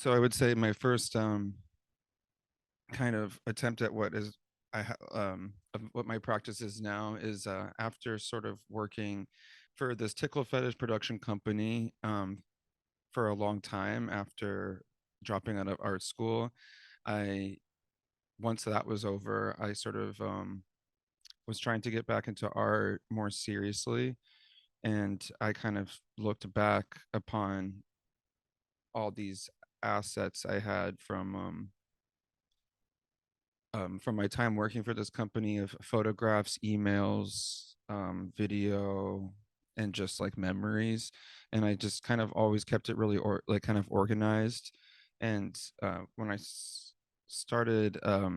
So I would say my first kind of attempt at what is of what my practice is now is after sort of working for this tickle fetish production company for a long time after dropping out of art school. I Once that was over, I sort of was trying to get back into art more seriously, and I kind of looked back upon all these assets I had from my time working for this company of photographs, emails, video, and just like memories. And I just kind of always kept it really like kind of organized. And when started, I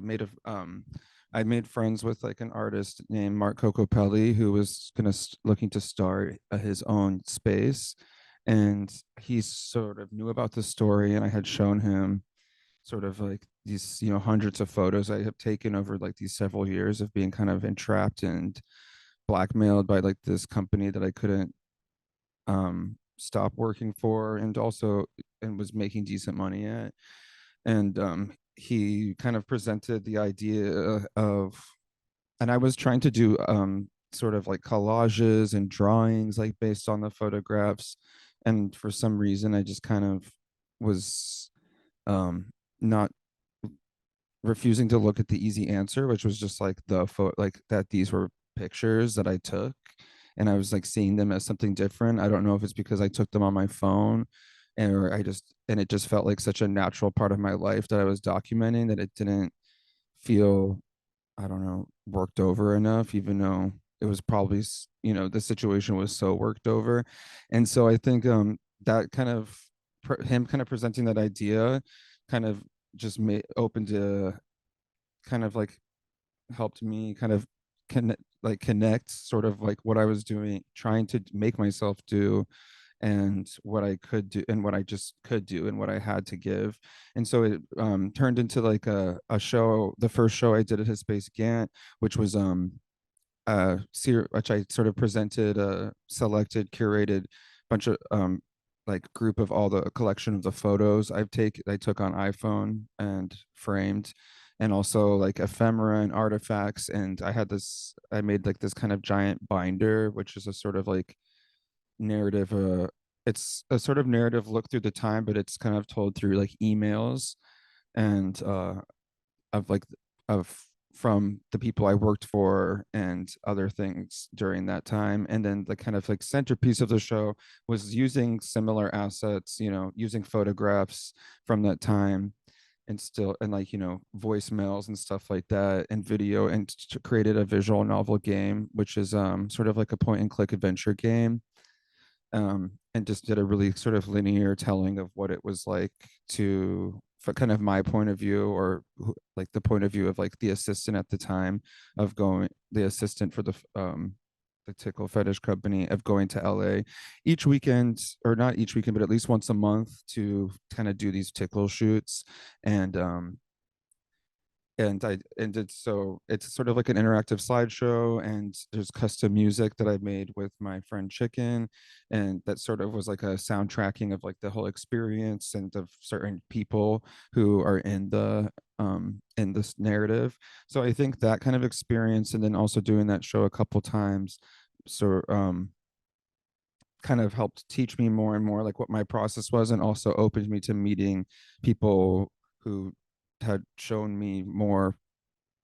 made I made friends with like an artist named Mark Cocopelli who was looking to start his own space, and he sort of knew about the story, and I had shown him sort of like these hundreds of photos I have taken over like these several years of being kind of entrapped and blackmailed by like this company that I couldn't stop working for, and also and was making decent money at. And he kind of presented the idea of, and I was trying to do sort of like collages and drawings like based on the photographs, and for some reason I just kind of was not refusing to look at the easy answer, which was just like like that these were pictures that I took, and I was like seeing them as something different. I don't know if it's because I took them on my phone, and or and it just felt like such a natural part of my life that I was documenting, that it didn't feel, I don't know, worked over enough, even though it was probably, the situation was so worked over. And so I think that kind of him kind of presenting that idea kind of just made opened to kind of like helped me kind of connect sort of like what I was doing, trying to make myself do, and what I could do and what I just could do and what I had to give. And so it turned into like a show, the first show I did at his space Gant, which was which I sort of presented a selected, curated bunch of like group of all the collection of the photos I took on iPhone and framed, and also like ephemera and artifacts. And I made like this kind of giant binder, which is a sort of like narrative it's a sort of narrative look through the time, but it's kind of told through like emails and of like of from the people I worked for and other things during that time. And then the kind of like centerpiece of the show was using similar assets, using photographs from that time, and still, and like, voicemails and stuff like that, and video, and created a visual novel game, which is sort of like a point and click adventure game, and just did a really sort of linear telling of what it was like to, for kind of my point of view, or like the point of view of like the assistant at the time, of going, the assistant for the tickle fetish company, of going to LA each weekend, or not each weekend, but at least once a month, to kind of do these tickle shoots. And it's sort of like an interactive slideshow, and there's custom music that I made with my friend Chicken, and that sort of was like a soundtracking of like the whole experience and of certain people who are in this narrative. So I think that kind of experience, and then also doing that show a couple times, so kind of helped teach me more and more like what my process was, and also opened me to meeting people who had shown me more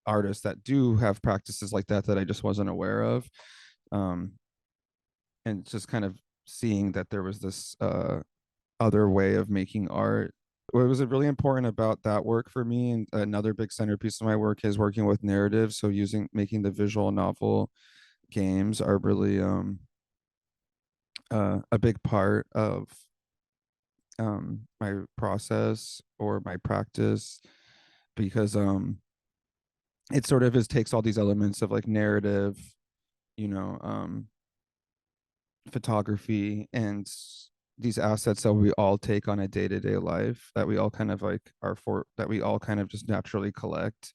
artists that do have practices like that I just wasn't aware of. Um, and just kind of seeing that there was this other way of making art. What was really important about that work for me, and another big centerpiece of my work, is working with narrative. So making the visual novel games are really a big part of my process or my practice, because it sort of is takes all these elements of like narrative, you know, photography, and these assets that we all take on a day-to-day life, that we all kind of like that we all kind of just naturally collect,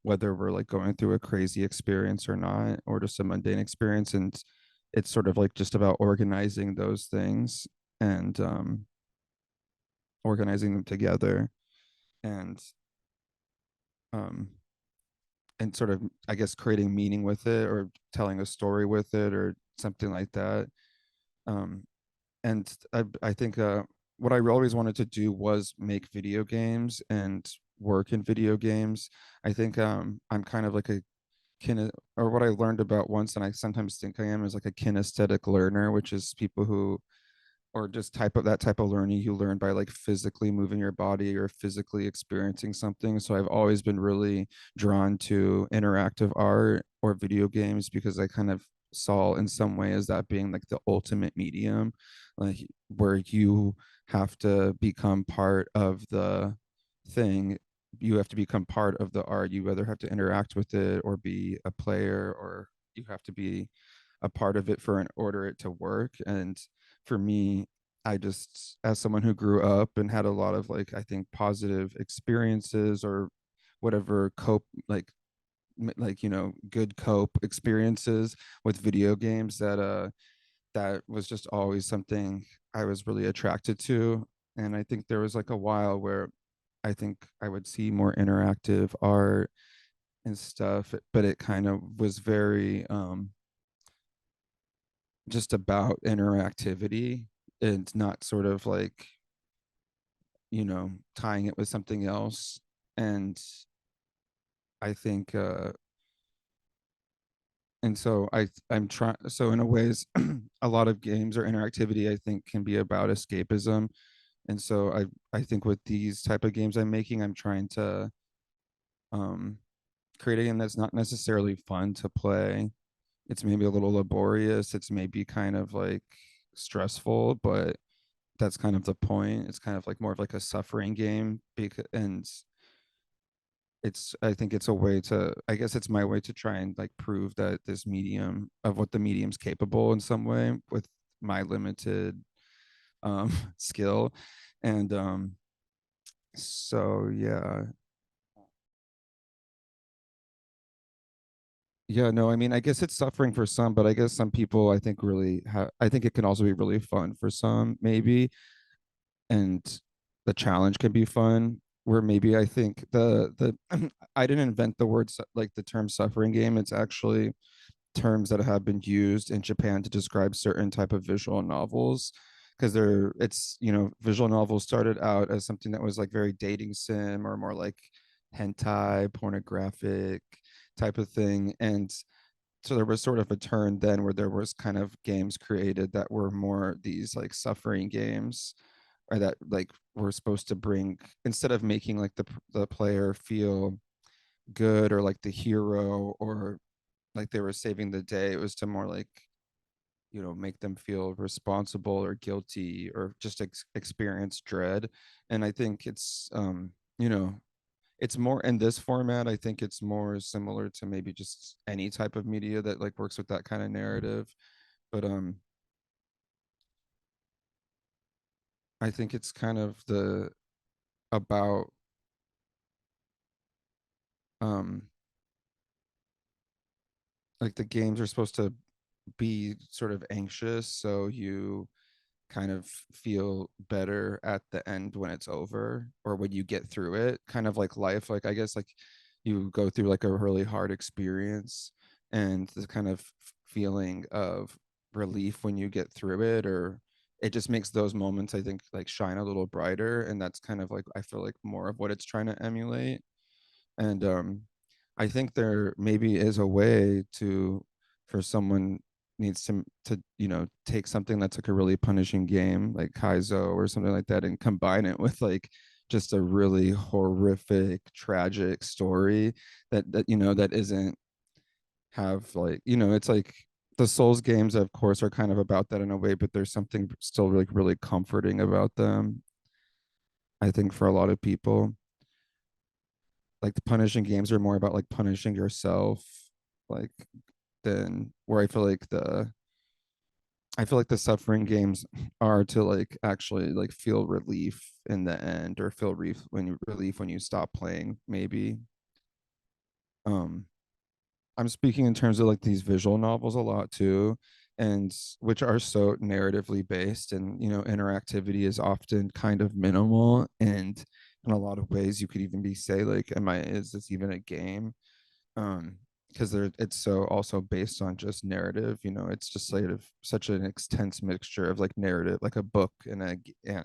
whether we're like going through a crazy experience or not, or just a mundane experience. And it's sort of like just about organizing those things and organizing them together, and um sort of, I guess, creating meaning with it, or telling a story with it, or something like that. um and I think what I always wanted to do was make video games and work in video games. I think I'm kind of like a or what I learned about once, and I sometimes think I am, is like a kinesthetic learner, which is people who, or just type of learning you learn by like physically moving your body or physically experiencing something. So I've always been really drawn to interactive art or video games, because I kind of saw in some way as that being like the ultimate medium, like where you have to become part of the thing. You have to become part of the art. You either have to interact with it or be a player, or you have to be a part of it for in order it to work. And for me, I just, as someone who grew up and had a lot of like, I think, positive experiences, or whatever cope, like, good cope experiences with video games, that was just always something I was really attracted to. And I think there was like a while where I think I would see more interactive art and stuff, but it kind of was very just about interactivity, and not sort of like, tying it with something else. And I think and so I'm trying, so in a ways a lot of games or interactivity, I think, can be about escapism. And so I think with these type of games I'm making, I'm trying to um create a game that's not necessarily fun to play. It's maybe a little laborious, it's maybe kind of like stressful, but that's kind of the point. It's kind of like more of like a suffering game, because, and it's, I think it's a way to, I guess it's my way to try and like prove that this medium, of what the medium's capable in some way, with my limited skill. And so yeah. Yeah, no, I mean, I guess it's suffering for some, but I guess some people, I think, really I think it can also be really fun for some, maybe. And the challenge can be fun, where maybe I think the I didn't invent the words, like the term suffering game. It's actually terms that have been used in Japan to describe certain type of visual novels, because it's, visual novels started out as something that was like very dating sim, or more like hentai pornographic type of thing. And so there was sort of a turn then, where there was kind of games created that were more these like suffering games, or that like were supposed to bring, instead of making like the player feel good, or like the hero, or like they were saving the day, it was to more like, make them feel responsible or guilty, or just experience dread. And I think it's you know it's more in this format. I think it's more similar to maybe just any type of media that like works with that kind of narrative. But I think it's kind of the about um like the games are supposed to be sort of anxious, so you kind of feel better at the end when it's over, or when you get through it, kind of like life. Like, I guess, like you go through like a really hard experience, and the kind of feeling of relief when you get through it, or it just makes those moments, I think, like shine a little brighter. And that's kind of like, I feel like, more of what it's trying to emulate. And I think there maybe is a way to, for someone needs to take something that's like a really punishing game like Kaizo or something like that, and combine it with like just a really horrific tragic story, that isn't have, like, it's like the Souls games, of course, are kind of about that in a way, but there's something still like really comforting about them, I think, for a lot of people. Like the punishing games are more about like punishing yourself, like, than where I feel like the suffering games are to like actually like feel relief in the end, or feel relief when you stop playing, maybe. um I'm speaking in terms of like these visual novels a lot too, and which are so narratively based, and interactivity is often kind of minimal, and in a lot of ways you could even be say like, am I is this even a game? Because it's so also based on just narrative. It's just sort of such an extensive mixture of like narrative, like a book and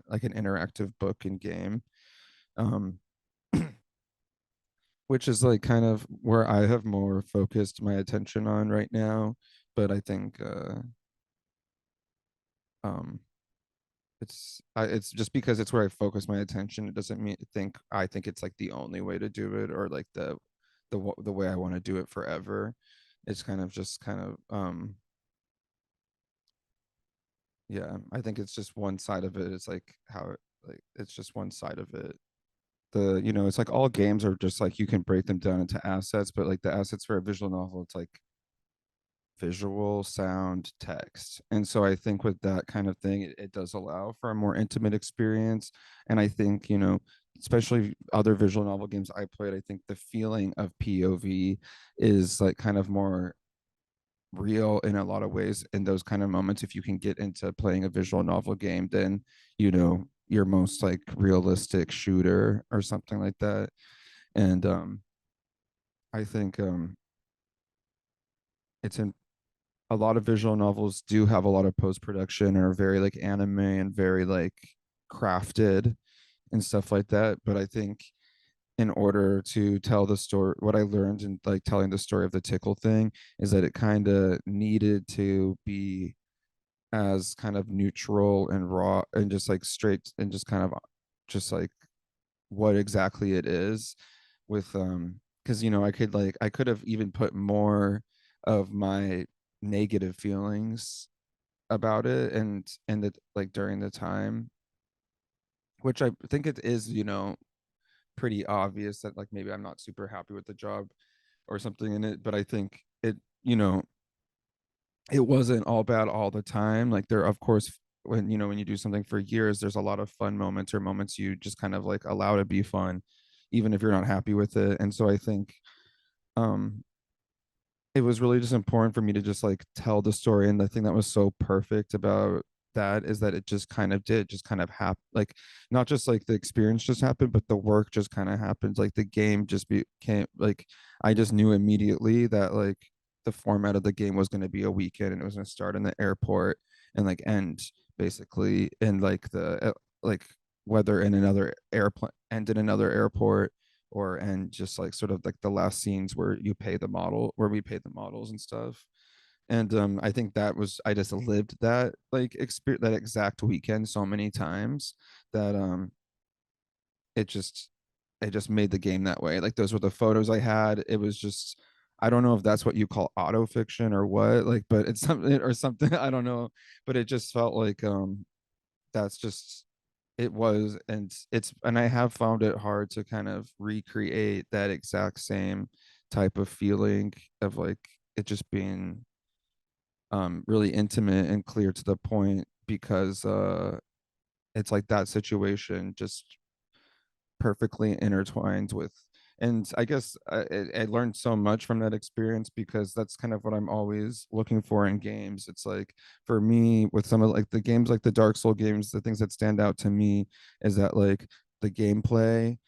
like an interactive book and game. um which is like kind of where I have more focused my attention on right now. But I think um it's just because it's where I focus my attention. It doesn't mean think I think it's like the only way to do it, or like the way I want to do it forever. It's kind of just kind of yeah, I think it's just one side of it. It's like like it's just one side of it. It's like all games are just like you can break them down into assets, but like the assets for a visual novel, it's like visual, sound, text. And so I think with that kind of thing, it does allow for a more intimate experience. And I think, especially other visual novel games I played, I think the feeling of POV is like kind of more real in a lot of ways in those kind of moments. If you can get into playing a visual novel game, then, your most like realistic shooter or something like that. And I think it's in a lot of visual novels do have a lot of post production, or very like anime and very like crafted and stuff like that. But I think in order to tell the story, what I learned in like telling the story of the tickle thing is that it kind of needed to be as kind of neutral and raw and just like straight and just kind of just like what exactly it is with because I could have even put more of my negative feelings about it, and that like during the time, which I think it is, pretty obvious that like maybe I'm not super happy with the job or something in it. But I think it wasn't all bad all the time. Like there, of course, when you do something for years, there's a lot of fun moments, or moments you just kind of like allow to be fun, even if you're not happy with it. And so I think um it was really just important for me to just like tell the story. And the thing that was so perfect about that is that it just kind of did just kind of happen, like not just like the experience just happened, but the work just kind of happens. Like the game just became like, I just knew immediately that like the format of the game was going to be a weekend, and it was going to start in the airport and like end basically in like like whether in another airplane, end in another airport, or and just like sort of like the last scenes where you pay the model, where we pay the models and stuff. And I think that was, I just lived that like experience, that exact weekend so many times that it just it just made the game that way. Like those were the photos I had. It was just, I don't know if that's what you call auto fiction or what, like, but it's something or something, I don't know. But it just felt like that's just, it was. And I have found it hard to kind of recreate that exact same type of feeling of like it just being really intimate and clear to the point, because it's like that situation just perfectly intertwined with. And I guess I learned so much from that experience, because that's kind of what I'm always looking for in games. It's like, for me, with some of like the games, like the Dark Soul games, the things that stand out to me is that like the gameplay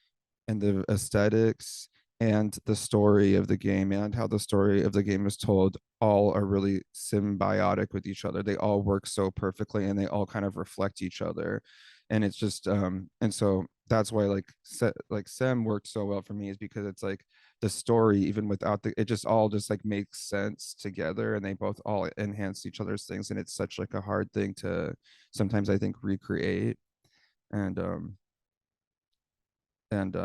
and the aesthetics and the story of the game, and how the story of the game is told, all are really symbiotic with each other. They all work so perfectly, and they all kind of reflect each other. And it's just and so that's why like Sem worked so well for me, is because it's like the story, even without it just all just like makes sense together, and they both all enhance each other's things. And it's such like a hard thing to sometimes, I think, recreate. And and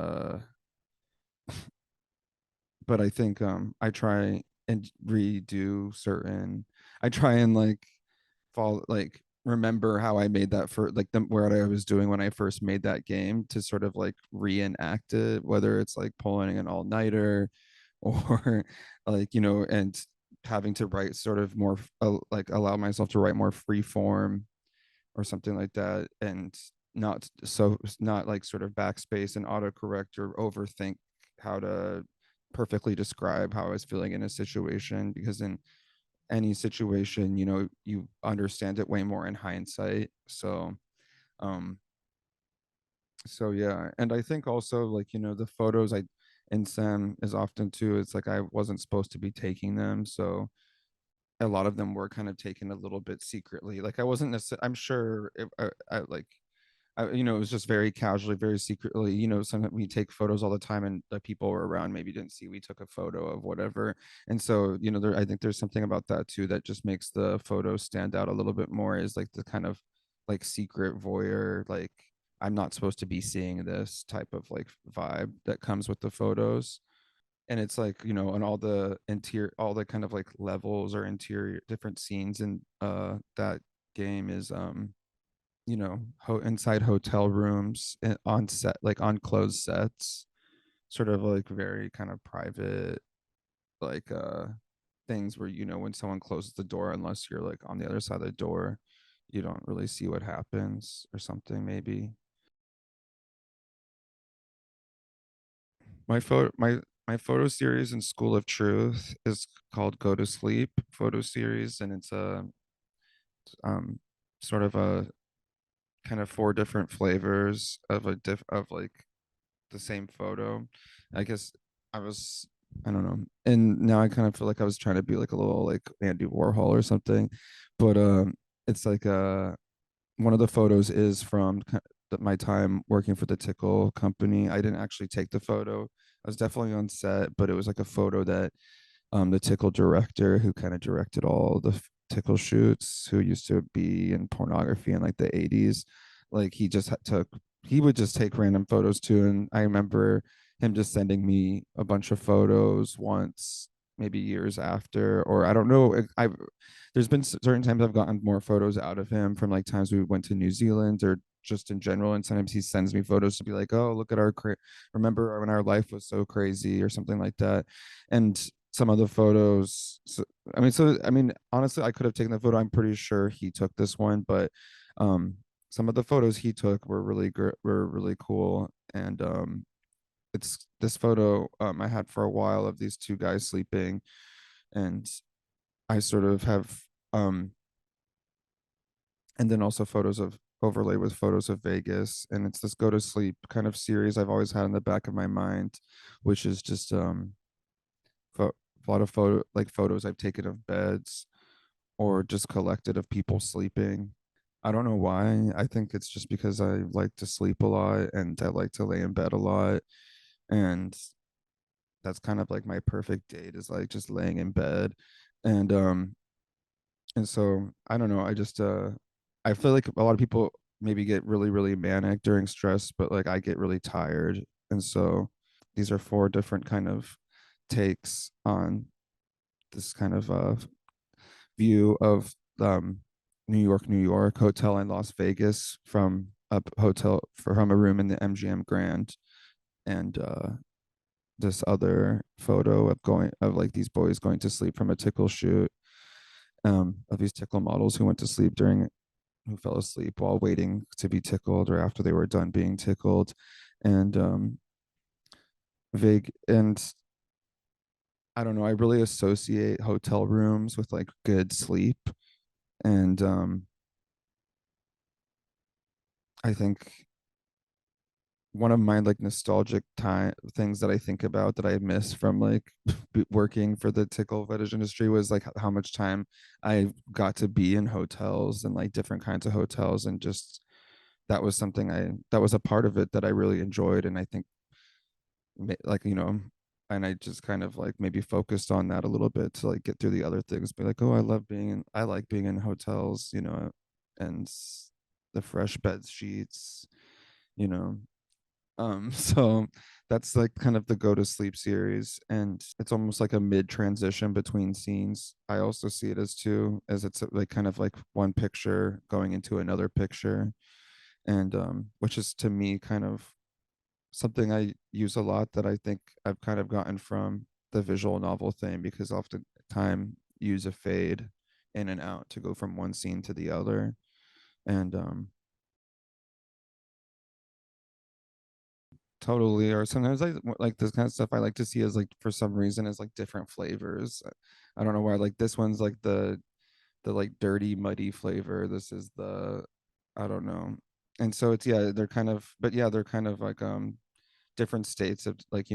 but I think I try and redo certain, I try and like fall like remember how I made that for like the what I was doing when I first made that game, to sort of like reenact it, whether it's like pulling an all-nighter or like, and having to write sort of more like allow myself to write more free form or something like that, and not like sort of backspace and autocorrect or overthink how to perfectly describe how I was feeling in a situation. Because then any situation, you understand it way more in hindsight. Um, so yeah, and I think also like the photos I in Sam is often too. It's like I wasn't supposed to be taking them, so a lot of them were kind of taken a little bit secretly. Like I wasn't necessarily. I'm sure I like it was just very casually, very secretly. Sometimes we take photos all the time, and the people were around maybe didn't see we took a photo of whatever. And so, I think there's something about that too that just makes the photo stand out a little bit more. Is like the kind of like secret voyeur, like I'm not supposed to be seeing this type of like vibe that comes with the photos. And it's like and all the interior, all the kind of like levels or interior different scenes in that game is inside hotel rooms on set, like on closed sets, sort of like very kind of private, like things where when someone closes the door, unless you're like on the other side of the door, you don't really see what happens or something maybe. My photo series in School of Truth is called Go to Sleep photo series, and it's a um sort of a kind of four different flavors of like the same photo. I guess I was I don't know. And now I kind of feel like I was trying to be like a little like Andy Warhol or something. But it's like one of the photos is from my time working for the Tickle company. I didn't actually take the photo. I was definitely on set, but it was like a photo that the Tickle director who kind of directed all the Tickle shoots, who used to be in pornography in like the 80s. Like he would just take random photos too. And I remember him just sending me a bunch of photos once, maybe years after, or I don't know. There's been certain times I've gotten more photos out of him from like times we went to New Zealand or just in general. And sometimes he sends me photos to be like, oh, look at remember when our life was so crazy or something like that. And some of the photos, I mean, honestly, I could have taken the photo. I'm pretty sure he took this one, but um some of the photos he took were really cool. And it's this photo I had for a while of these two guys sleeping, and I sort of have and then also photos of overlaid with photos of Vegas. And it's this go to sleep kind of series I've always had in the back of my mind, which is just a lot of photos I've taken of beds or just collected of people sleeping. I don't know why. I think it's just because I like to sleep a lot and I like to lay in bed a lot. And that's kind of like my perfect date, is like just laying in bed. And so I don't know. I feel like a lot of people maybe get really, really manic during stress, but like I get really tired. And so these are four different kind of takes on this kind of view of New York, New York, hotel in Las Vegas from a hotel from a room in the MGM Grand, and this other photo of like these boys going to sleep from a tickle shoot, of these tickle models who fell asleep while waiting to be tickled or after they were done being tickled. And vague and I don't know, I really associate hotel rooms with like good sleep. And I think one of my like nostalgic time things that I think about that I miss from like working for the tickle fetish industry was like how much time I got to be in hotels and like different kinds of hotels, and just that was a part of it that I really enjoyed. And I think like and I just kind of like maybe focused on that a little bit to like get through the other things, be like, oh, I like being in hotels, and the fresh bed sheets, you know so that's like kind of the go to sleep series, and it's almost like a mid transition between scenes. I also see it as two, as it's like kind of like one picture going into another picture, and which is to me kind of something I use a lot, that I think I've kind of gotten from the visual novel thing, because often time use a fade in and out to go from one scene to the other. And totally. Or sometimes like this kind of stuff I like to see as like for some reason as like different flavors. I don't know why. Like this one's like the like dirty muddy flavor. This is the I don't know. And so it's yeah, they're kind of but yeah, they're kind of like different states of like,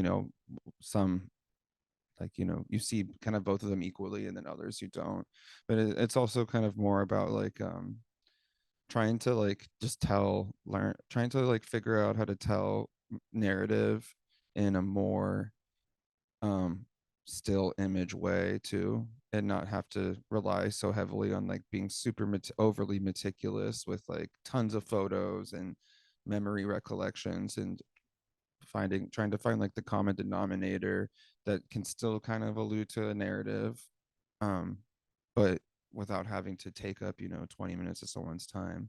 some like, you see kind of both of them equally and then others you don't. But it's also kind of more about like trying to like just learn trying to like figure out how to tell narrative in a more um still image way too, and not have to rely so heavily on like being overly meticulous with like tons of photos and memory recollections, and trying to find like the common denominator that can still kind of allude to a narrative, um but without having to take up 20 minutes of someone's time.